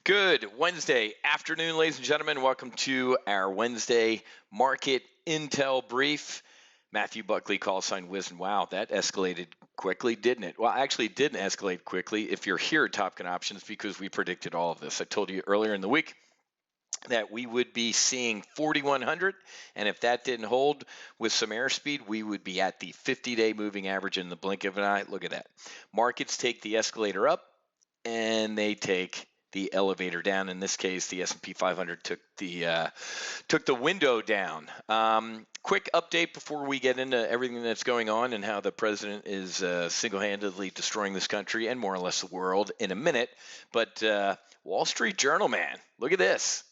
Good Wednesday afternoon, ladies and gentlemen. Welcome to our Wednesday market intel brief. Matthew Buckley, call sign Wisdom. Wow, that escalated quickly, didn't it? Well, actually, it didn't escalate quickly if you're here at Top Gun Options because we predicted all of this. I told you earlier in the week that we would be seeing 4,100, and if that didn't hold with some airspeed, we would be at the 50-day moving average in the blink of an eye. Look at that. Markets take the escalator up, and they take the elevator down. In this case, the S&P 500 took the window down. Quick update before we get into everything that's going on and how the president is single-handedly destroying this country and more or less the world in a minute. But Wall Street Journal, man, look at this.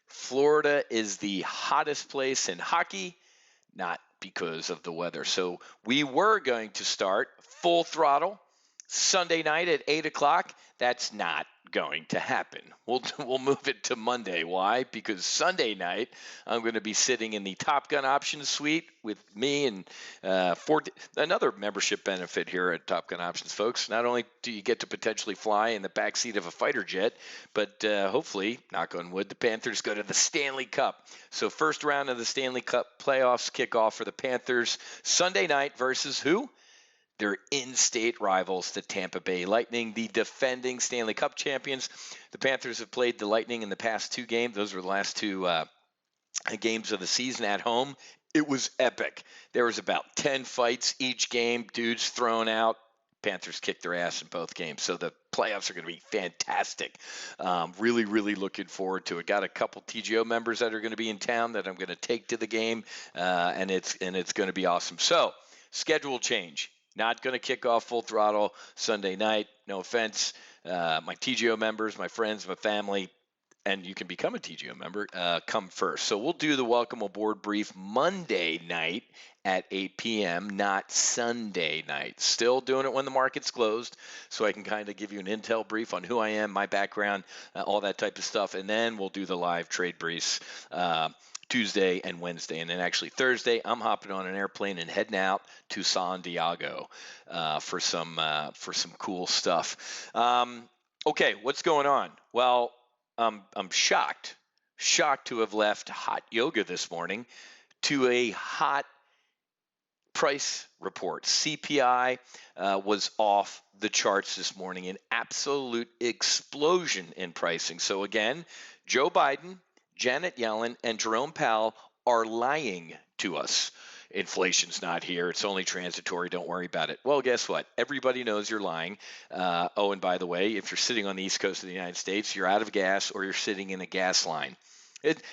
Florida is the hottest place in hockey, not because of the weather. So we were going to start full throttle Sunday night at 8 o'clock. That's not going to happen. We'll move it to Monday. Why? Because Sunday night, I'm going to be sitting in the Top Gun Options suite with me and another membership benefit here at Top Gun Options, folks. Not only do you get to potentially fly in the backseat of a fighter jet, but hopefully, knock on wood, the Panthers go to the Stanley Cup. So first round of the Stanley Cup playoffs kick off for the Panthers Sunday night versus who? Their in-state rivals, the Tampa Bay Lightning, the defending Stanley Cup champions. The Panthers have played the Lightning in the past two games. Those were the last two games of the season at home. It was epic. There was about 10 fights each game, dudes thrown out. Panthers kicked their ass in both games. So the playoffs are going to be fantastic. Really, really looking forward to it. Got a couple TGO members that are going to be in town that I'm going to take to the game, and it's going to be awesome. So schedule change. Not going to kick off full throttle Sunday night. No offense. My TGO members, my friends, my family, and you can become a TGO member, come first. So we'll do the welcome aboard brief Monday night at 8 p.m., not Sunday night. Still doing it when the market's closed, so I can kind of give you an intel brief on who I am, my background, all that type of stuff. And then we'll do the live trade briefs Tuesday and Wednesday, and then actually Thursday, I'm hopping on an airplane and heading out to San Diego for some cool stuff. Okay, what's going on? Well, I'm shocked to have left hot yoga this morning to a hot price report. CPI was off the charts this morning, an absolute explosion in pricing. So again, Joe Biden, Janet Yellen, and Jerome Powell are lying to us. Inflation's not here. It's only transitory. Don't worry about it. Well, guess what? Everybody knows you're lying. Oh, and by the way, if you're sitting on the East Coast of the United States, you're out of gas or you're sitting in a gas line.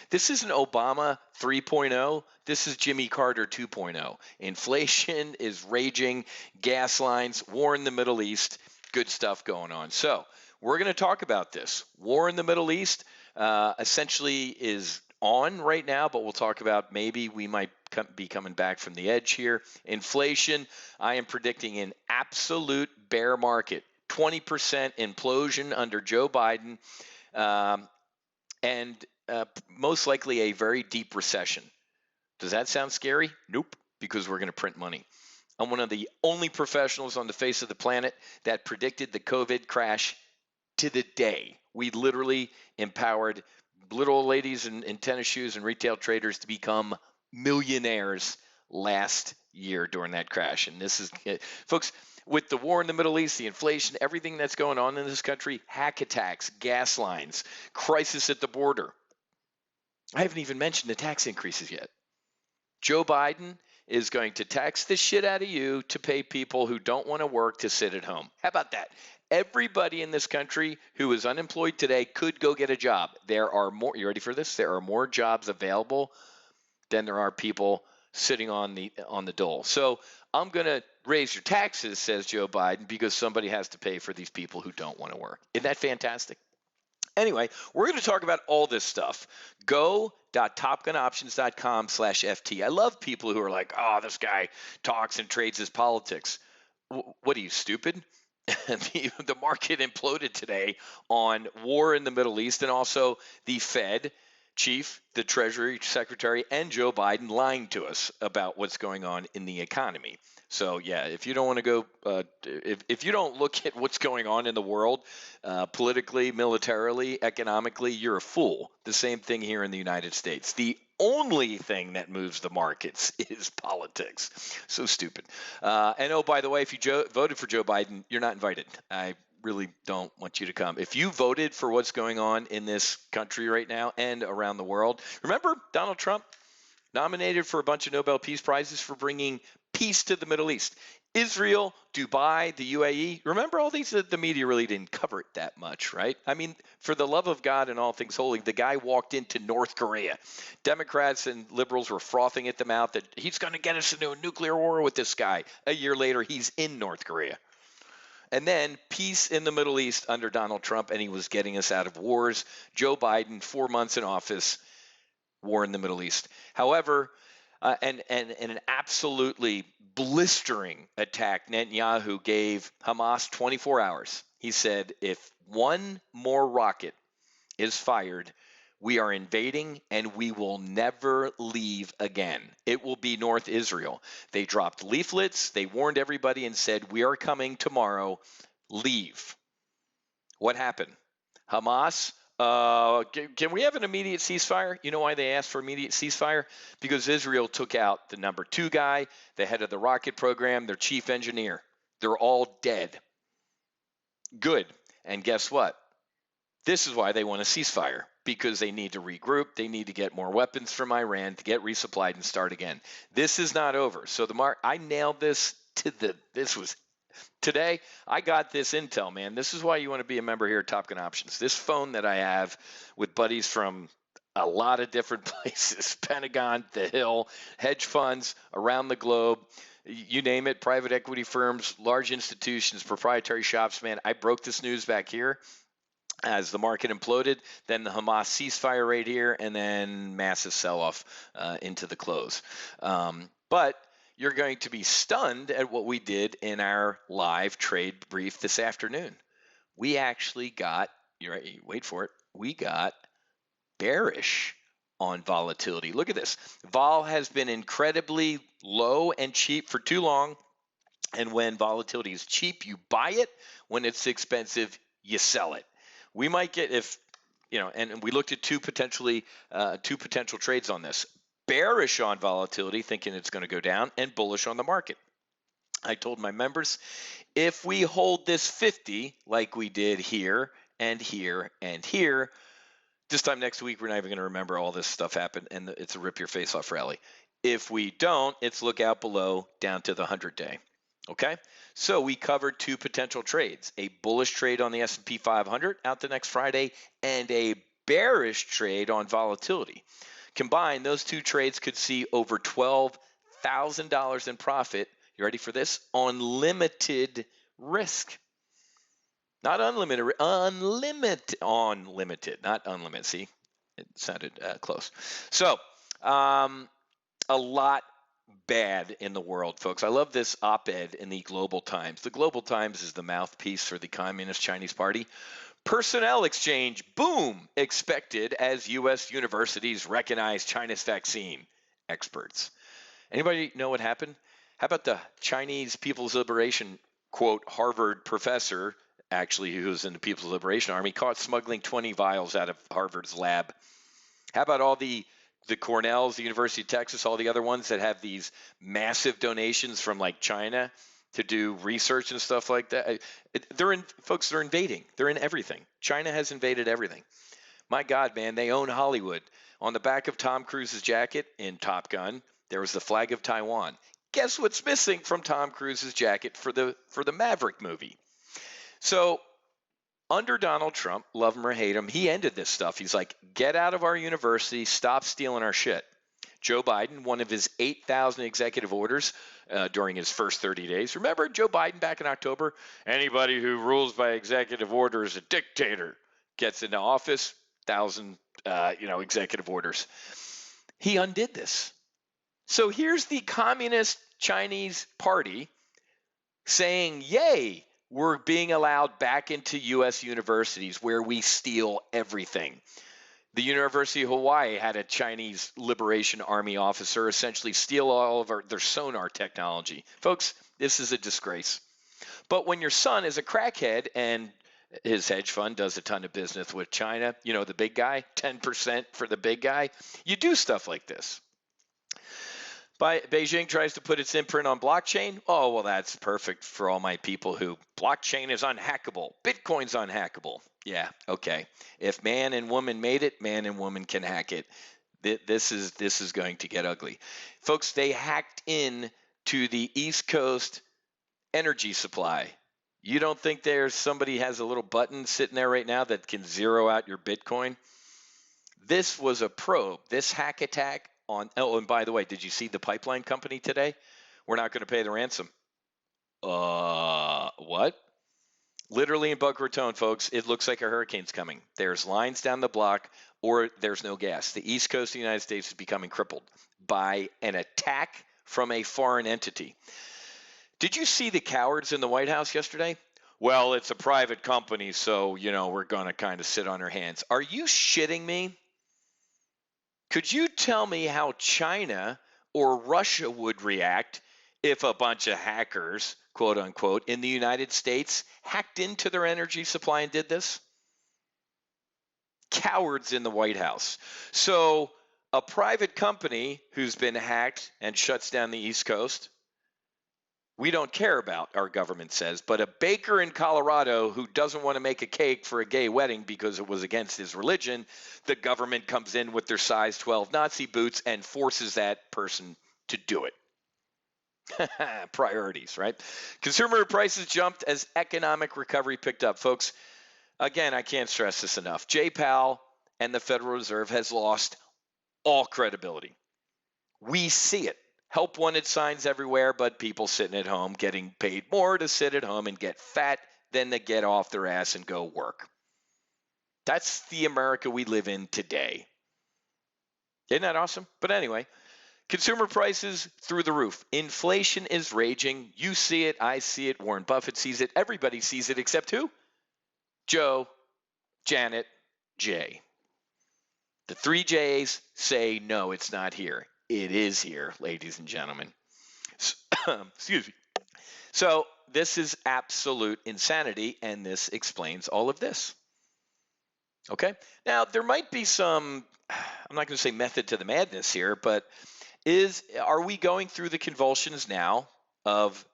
This isn't Obama 3.0. This is Jimmy Carter 2.0. Inflation is raging. Gas lines, war in the Middle East, good stuff going on. So we're going to talk about this. War in the Middle East essentially is on right now, but we'll talk about maybe we might be coming back from the edge here. Inflation, I am predicting an absolute bear market, 20% implosion under Joe Biden, and most likely a very deep recession. Does that sound scary? Nope, because we're going to print money. I'm one of the only professionals on the face of the planet that predicted the COVID crash to the day. We literally empowered little old ladies in tennis shoes and retail traders to become millionaires last year during that crash. And this is, folks, with the war in the Middle East, the inflation, everything that's going on in this country, hack attacks, gas lines, crisis at the border. I haven't even mentioned the tax increases yet. Joe Biden is going to tax the shit out of you to pay people who don't want to work to sit at home. How about that? Everybody in this country who is unemployed today could go get a job. There are more, you ready for this? There are more jobs available than there are people sitting on the dole. So I'm going to raise your taxes, says Joe Biden, because somebody has to pay for these people who don't want to work. Isn't that fantastic? Anyway, we're going to talk about all this stuff. Go.topgunoptions.com/FT. I love people who are like, oh, this guy talks and trades his politics. What are you, stupid? The market imploded today on war in the Middle East and also the Fed chief, the Treasury Secretary, and Joe Biden lying to us about what's going on in the economy. So yeah, if you don't want to go, if you don't look at what's going on in the world, politically, militarily, economically, you're a fool. The same thing here in the United States. The only thing that moves the markets is politics. So stupid. And oh, by the way, if you voted for Joe Biden, you're not invited. I really don't want you to come. If you voted for what's going on in this country right now and around the world, remember Donald Trump nominated for a bunch of Nobel Peace Prizes for bringing peace to the Middle East. Israel, Dubai, the UAE. Remember all these? The media really didn't cover it that much, right? I mean, for the love of God and all things holy, the guy walked into North Korea. Democrats and liberals were frothing at the mouth that he's going to get us into a nuclear war with this guy. A year later, he's in North Korea. And then peace in the Middle East under Donald Trump, and he was getting us out of wars. Joe Biden, 4 months in office, war in the Middle East. However, and an absolutely blistering attack, Netanyahu gave Hamas 24 hours. He said, if one more rocket is fired, we are invading and we will never leave again. It will be North Israel. They dropped leaflets. They warned everybody and said, we are coming tomorrow. Leave. What happened? Hamas, can we have an immediate ceasefire? You know why they asked for immediate ceasefire? Because Israel took out the number 2 guy, the head of the rocket program, their chief engineer. They're all dead. Good. And guess what? This is why they want a ceasefire, because they need to regroup. They need to get more weapons from Iran to get resupplied and start again. This is not over. So I nailed this today. I got this intel, man. This is why you want to be a member here at Top Gun Options. This phone that I have with buddies from a lot of different places, Pentagon, the Hill, hedge funds around the globe, you name it, private equity firms, large institutions, proprietary shops, man. I broke this news back here as the market imploded, then the Hamas ceasefire right here, and then massive sell-off into the close. But you're going to be stunned at what we did in our live trade brief this afternoon. We actually got, wait for it, we got bearish on volatility. Look at this. Vol has been incredibly low and cheap for too long. And when volatility is cheap, you buy it. When it's expensive, you sell it. We might get, and we looked at two potential trades on this. Bearish on volatility, thinking it's going to go down, and bullish on the market. I told my members, if we hold this 50 like we did here and here and here, this time next week, we're not even going to remember all this stuff happened, and it's a rip your face off rally. If we don't, it's look out below down to the 100-day. Okay, so we covered two potential trades, a bullish trade on the S&P 500 out the next Friday and a bearish trade on volatility. Combined, those two trades could see over $12,000 in profit. You ready for this? On limited risk. Not unlimited, unlimited, not unlimited. See, it sounded close. So, a lot bad in the world, folks. I love this op-ed in the Global Times. The Global Times is the mouthpiece for the Communist Chinese Party. Personnel exchange, boom, expected as U.S. universities recognize China's vaccine. Experts. Anybody know what happened? How about the Chinese People's Liberation, quote, Harvard professor, actually, who was in the People's Liberation Army, caught smuggling 20 vials out of Harvard's lab? How about all the Cornells, the University of Texas, all the other ones that have these massive donations from like China to do research and stuff like that? They're invading. They're in everything. China has invaded everything. My God, man, they own Hollywood. On the back of Tom Cruise's jacket in Top Gun, there was the flag of Taiwan. Guess what's missing from Tom Cruise's jacket for the Maverick movie? So under Donald Trump, love him or hate him, he ended this stuff. He's like, get out of our university, stop stealing our shit. Joe Biden, one of his 8,000 executive orders during his first 30 days. Remember Joe Biden back in October? Anybody who rules by executive order is a dictator. Gets into office, 1,000 executive orders. He undid this. So here's the Communist Chinese Party saying, yay, we're being allowed back into U.S. universities where we steal everything. The University of Hawaii had a Chinese Liberation Army officer essentially steal all of their sonar technology. Folks, this is a disgrace. But when your son is a crackhead and his hedge fund does a ton of business with China, you know, the big guy, 10% for the big guy, you do stuff like this. Beijing tries to put its imprint on blockchain. Oh, well, that's perfect for all my people who blockchain is unhackable. Bitcoin's unhackable. Yeah, okay. If man and woman made it, man and woman can hack it. This is going to get ugly. Folks, they hacked in to the East Coast energy supply. You don't think there's somebody has a little button sitting there right now that can zero out your Bitcoin? This was a probe. This hack attack on, oh, and by the way, did you see the pipeline company today? We're not going to pay the ransom. What? Literally in Boca Raton, folks, it looks like a hurricane's coming. There's lines down the block or there's no gas. The East Coast of the United States is becoming crippled by an attack from a foreign entity. Did you see the cowards in the White House yesterday? Well, it's a private company, so, you know, we're going to kind of sit on our hands. Are you shitting me? Could you tell me how China or Russia would react if a bunch of hackers, quote unquote, in the United States hacked into their energy supply and did this? Cowards in the White House. So a private company who's been hacked and shuts down the East Coast, we don't care about, our government says, but a baker in Colorado who doesn't want to make a cake for a gay wedding because it was against his religion, the government comes in with their size 12 Nazi boots and forces that person to do it. Priorities, right? Consumer prices jumped as economic recovery picked up. Folks, again, I can't stress this enough. Jay Powell and the Federal Reserve has lost all credibility. We see it. Help wanted signs everywhere, but people sitting at home getting paid more to sit at home and get fat than to get off their ass and go work. That's the America we live in today. Isn't that awesome? But anyway, consumer prices through the roof. Inflation is raging. You see it. I see it. Warren Buffett sees it. Everybody sees it except who? Joe, Janet, Jay. The three J's say, no, it's not here. It is here, ladies and gentlemen. Excuse me. So this is absolute insanity, and this explains all of this. Okay? Now, there might be some, I'm not going to say method to the madness here, but are we going through the convulsions now of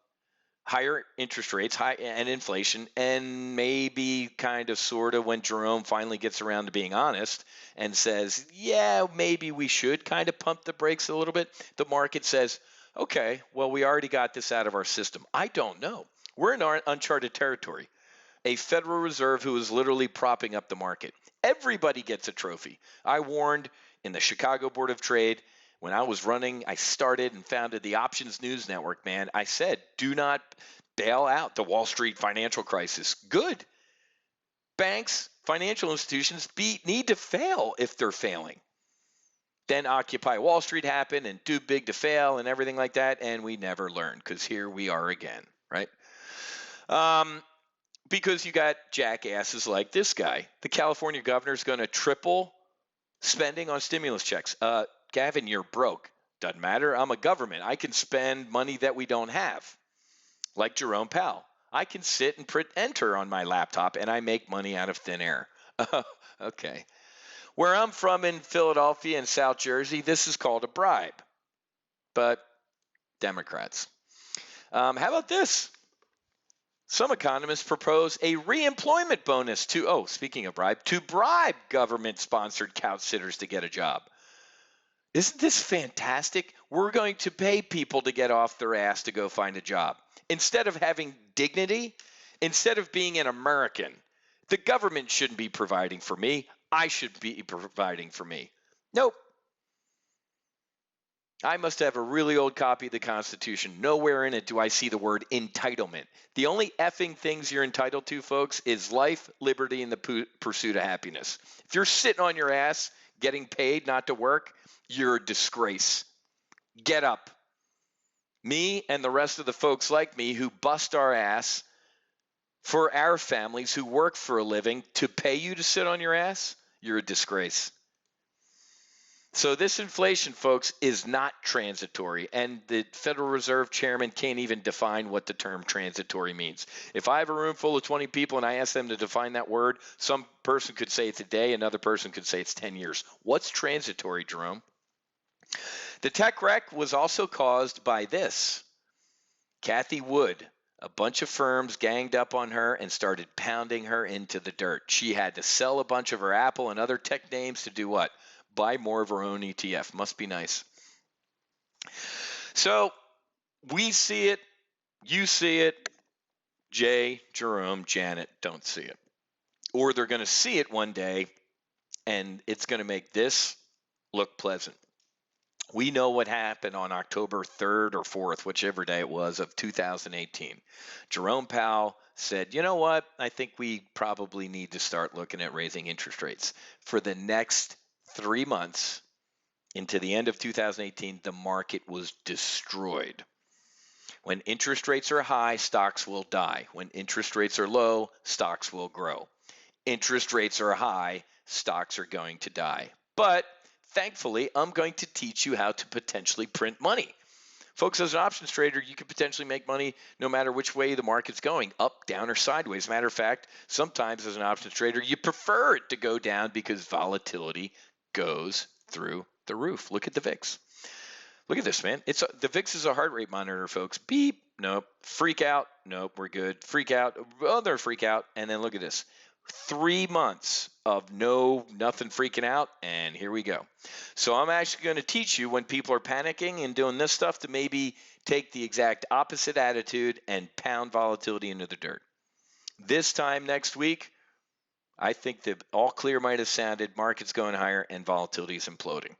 higher interest rates, high and inflation, and maybe kind of sort of when Jerome finally gets around to being honest and says, yeah, maybe we should kind of pump the brakes a little bit, the market says, okay, well, we already got this out of our system. I don't know. We're in our uncharted territory. A Federal Reserve who is literally propping up the market. Everybody gets a trophy. I warned in the Chicago Board of Trade, when I was running, I started and founded the Options News Network, man. I said, do not bail out the Wall Street financial crisis. Good. Banks, financial institutions need to fail if they're failing. Then Occupy Wall Street happened and Too Big to Fail and everything like that, and we never learned because here we are again, right? Because you got jackasses like this guy. The California governor is going to triple spending on stimulus checks. Gavin, you're broke. Doesn't matter. I'm a government. I can spend money that we don't have. Like Jerome Powell. I can sit and print enter on my laptop and I make money out of thin air. Okay. Where I'm from in Philadelphia and South Jersey, this is called a bribe. But Democrats. How about this? Some economists propose a reemployment bonus speaking of bribe, to bribe government-sponsored couch sitters to get a job. Isn't this fantastic? We're going to pay people to get off their ass to go find a job. Instead of having dignity, instead of being an American, the government shouldn't be providing for me. I should be providing for me. Nope. I must have a really old copy of the Constitution. Nowhere in it do I see the word entitlement. The only effing things you're entitled to, folks, is life, liberty, and the pursuit of happiness. If you're sitting on your ass getting paid not to work, you're a disgrace. Get up. Me and the rest of the folks like me who bust our ass for our families who work for a living to pay you to sit on your ass, you're a disgrace. So this inflation, folks, is not transitory, and the Federal Reserve chairman can't even define what the term transitory means. If I have a room full of 20 people and I ask them to define that word, some person could say it's a day, another person could say it's 10 years. What's transitory, Jerome? The tech wreck was also caused by this. Kathy Wood, a bunch of firms ganged up on her and started pounding her into the dirt. She had to sell a bunch of her Apple and other tech names to do what? Buy more of her own ETF. Must be nice. So we see it, you see it, Jay, Jerome, Janet don't see it. Or they're going to see it one day and it's going to make this look pleasant. We know what happened on October 3rd or 4th, whichever day it was, of 2018. Jerome Powell said, you know what? I think we probably need to start looking at raising interest rates. For the next 3 months into the end of 2018, the market was destroyed. When interest rates are high, stocks will die. When interest rates are low, stocks will grow. Interest rates are high, stocks are going to die. But thankfully, I'm going to teach you how to potentially print money. Folks, as an options trader, you can potentially make money no matter which way the market's going, up, down, or sideways. Matter of fact, sometimes as an options trader, you prefer it to go down because volatility goes through the roof. Look at the VIX. Look at this, man. The VIX is a heart rate monitor, folks. Beep. Nope. Freak out. Nope. We're good. Freak out. Other freak out. And then look at this. 3 months of nothing freaking out, and here we go. So I'm actually going to teach you when people are panicking and doing this stuff to maybe take the exact opposite attitude and pound volatility into the dirt. This time next week, I think the all clear might have sounded, market's going higher and volatility is imploding.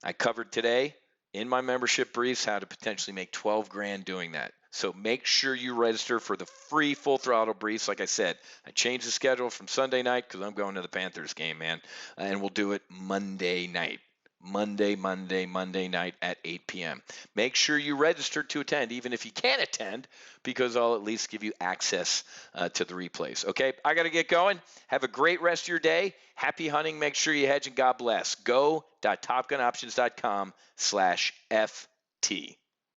I covered today in my membership briefs how to potentially make 12 grand doing that. So make sure you register for the free full throttle briefs. Like I said, I changed the schedule from Sunday night because I'm going to the Panthers game, man. And we'll do it Monday night. Monday night at 8 p.m. Make sure you register to attend, even if you can't attend, because I'll at least give you access to the replays. Okay, I got to get going. Have a great rest of your day. Happy hunting. Make sure you hedge and God bless. Go.topgunoptions.com/FT.